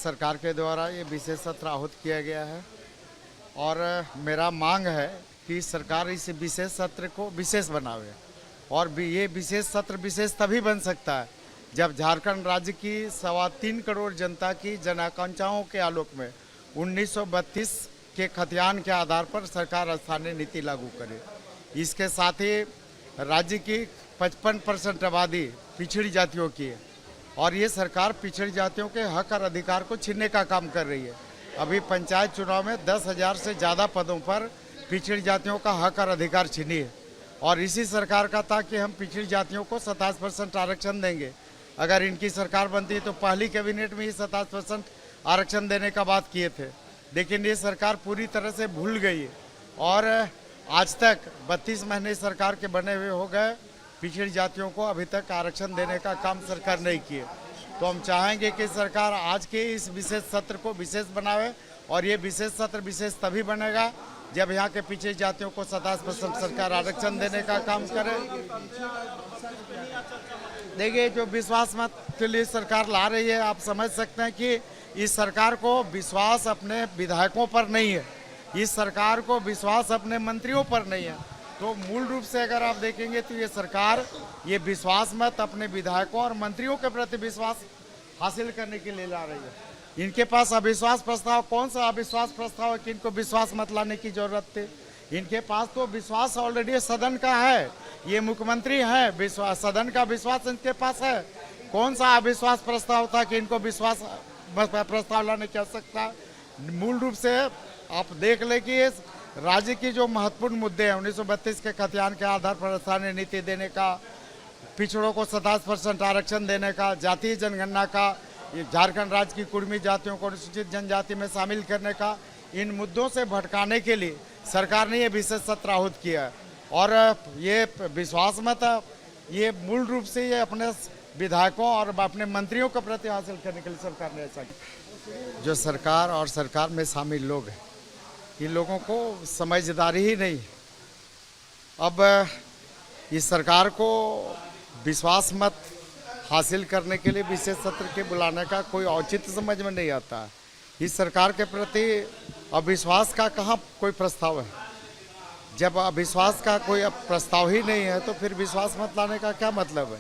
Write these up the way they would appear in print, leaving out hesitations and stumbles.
सरकार के द्वारा ये विशेष सत्र आहूत किया गया है और मेरा मांग है कि सरकार इस विशेष सत्र को विशेष बनावे और ये विशेष सत्र विशेष तभी बन सकता है जब झारखंड राज्य की 3.25 करोड़ जनता की जन आकांक्षाओं के आलोक में 1932 के खतियान के आधार पर सरकार स्थानीय नीति लागू करे। इसके साथ ही राज्य की 55% आबादी पिछड़ी जातियों की है और ये सरकार पिछड़ी जातियों के हक और अधिकार को छीनने का काम कर रही है। अभी पंचायत चुनाव में 10,000 से ज़्यादा पदों पर पिछड़ी जातियों का हक और अधिकार छीनी है और इसी सरकार का था कि हम पिछड़ी जातियों को 27% आरक्षण देंगे। अगर इनकी सरकार बनती तो पहली कैबिनेट में ही 27% आरक्षण देने का बात किए थे, लेकिन ये सरकार पूरी तरह से भूल गई है और आज तक 32 महीने सरकार के बने हुए हो गए, पिछड़ी जातियों को अभी तक आरक्षण देने का काम सरकार नहीं किए। तो हम चाहेंगे कि सरकार आज के इस विशेष सत्र को विशेष बनावे और ये विशेष सत्र विशेष तभी बनेगा जब यहाँ के पिछड़ी जातियों को 27% सरकार आरक्षण देने का काम करे। देखिए, जो विश्वास मत के लिए सरकार ला रही है, आप समझ सकते हैं कि इस सरकार को विश्वास अपने विधायकों पर नहीं है, इस सरकार को विश्वास अपने मंत्रियों पर नहीं है। तो मूल रूप से अगर आप देखेंगे तो ये सरकार ये विश्वास मत अपने विधायकों और मंत्रियों के प्रति विश्वास हासिल करने के लिए ला रही है। इनके पास अविश्वास प्रस्ताव, कौन सा अविश्वास प्रस्ताव है कि इनको विश्वास मत लाने की जरूरत थी? इनके पास तो विश्वास ऑलरेडी सदन का है, ये मुख्यमंत्री हैं, विश्वास सदन का विश्वास इनके पास है। कौन सा अविश्वास प्रस्ताव था कि इनको विश्वास प्रस्ताव लाने की आवश्यकता? मूल रूप से आप देख ले कि राज्य की जो महत्वपूर्ण मुद्दे हैं 1932 के खतियान के आधार पर स्थानीय नीति देने का, पिछड़ों को 27% आरक्षण देने का, जातीय जनगणना का, झारखंड राज्य की कुर्मी जातियों को अनुसूचित जनजाति में शामिल करने का, इन मुद्दों से भटकाने के लिए सरकार ने ये विशेष सत्र आहूत किया है और ये विश्वास मत ये मूल रूप से ये अपने विधायकों और अपने मंत्रियों के प्रति हासिल करने के लिए सरकार ने ऐसा किया। जो सरकार और सरकार में शामिल लोग हैं, इन लोगों को समझदारी ही नहीं। अब इस सरकार को विश्वास मत हासिल करने के लिए विशेष सत्र के बुलाने का कोई औचित्य समझ में नहीं आता है। इस सरकार के प्रति अविश्वास का कहाँ कोई प्रस्ताव है? जब अविश्वास का कोई प्रस्ताव ही नहीं है तो फिर विश्वास मत लाने का क्या मतलब है?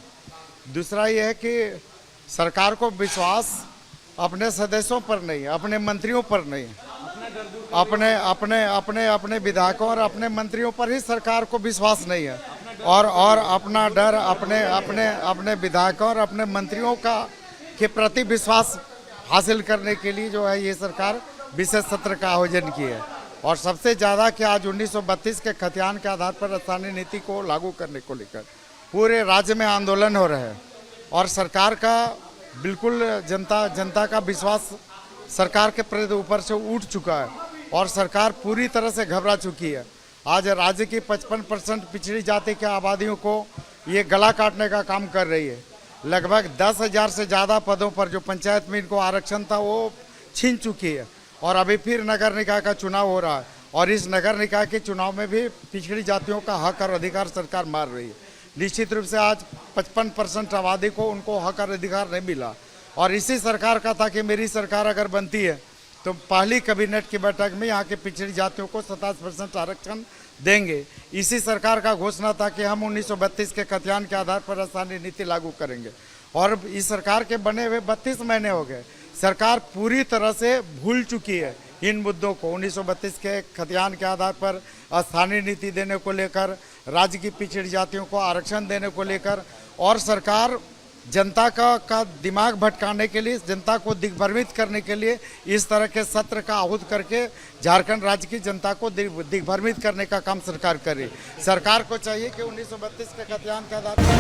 दूसरा ये है कि सरकार को विश्वास अपने सदस्यों पर नहीं है, अपने मंत्रियों पर नहीं है, अपने विधायकों और अपने मंत्रियों पर ही सरकार को विश्वास नहीं है और अपना डर अपने विधायकों और अपने मंत्रियों का के प्रति विश्वास हासिल करने के लिए जो है ये सरकार विशेष सत्र का आयोजन की है। और सबसे ज़्यादा कि आज 1932 के खतियान के आधार पर स्थानीय नीति को लागू करने को लेकर पूरे राज्य में आंदोलन हो रहे हैं और सरकार का बिल्कुल जनता का विश्वास सरकार के प्रति ऊपर से उठ चुका है और सरकार पूरी तरह से घबरा चुकी है। आज राज्य की 55% पिछड़ी जाति के आबादियों को ये गला काटने का काम कर रही है। लगभग 10,000 से ज़्यादा पदों पर जो पंचायत में इनको आरक्षण था वो छीन चुकी है और अभी फिर नगर निकाय का चुनाव हो रहा है और इस नगर निकाय के चुनाव में भी पिछड़ी जातियों का हक और अधिकार सरकार मार रही है। निश्चित रूप से आज 55% आबादी को उनको हक और अधिकार नहीं मिला और इसी सरकार का था कि मेरी सरकार अगर बनती है तो पहली कैबिनेट की बैठक में यहाँ के पिछड़ी जातियों को 27% आरक्षण देंगे। इसी सरकार का घोषणा था कि हम 1932 के खतियान के आधार पर स्थानीय नीति लागू करेंगे और इस सरकार के बने हुए 32 महीने हो गए। सरकार पूरी तरह से भूल चुकी है इन मुद्दों को। 1932 के खतियान के आधार पर स्थानीय नीति देने को लेकर, राज्य की पिछड़ी जातियों को आरक्षण देने को लेकर और सरकार जनता का दिमाग भटकाने के लिए, जनता को दिग्भ्रमित करने के लिए इस तरह के सत्र का आहूत करके झारखंड राज्य की जनता को दिग्भ्रमित करने का काम सरकार करे। सरकार को चाहिए कि 1932 के खतियान के आधार पर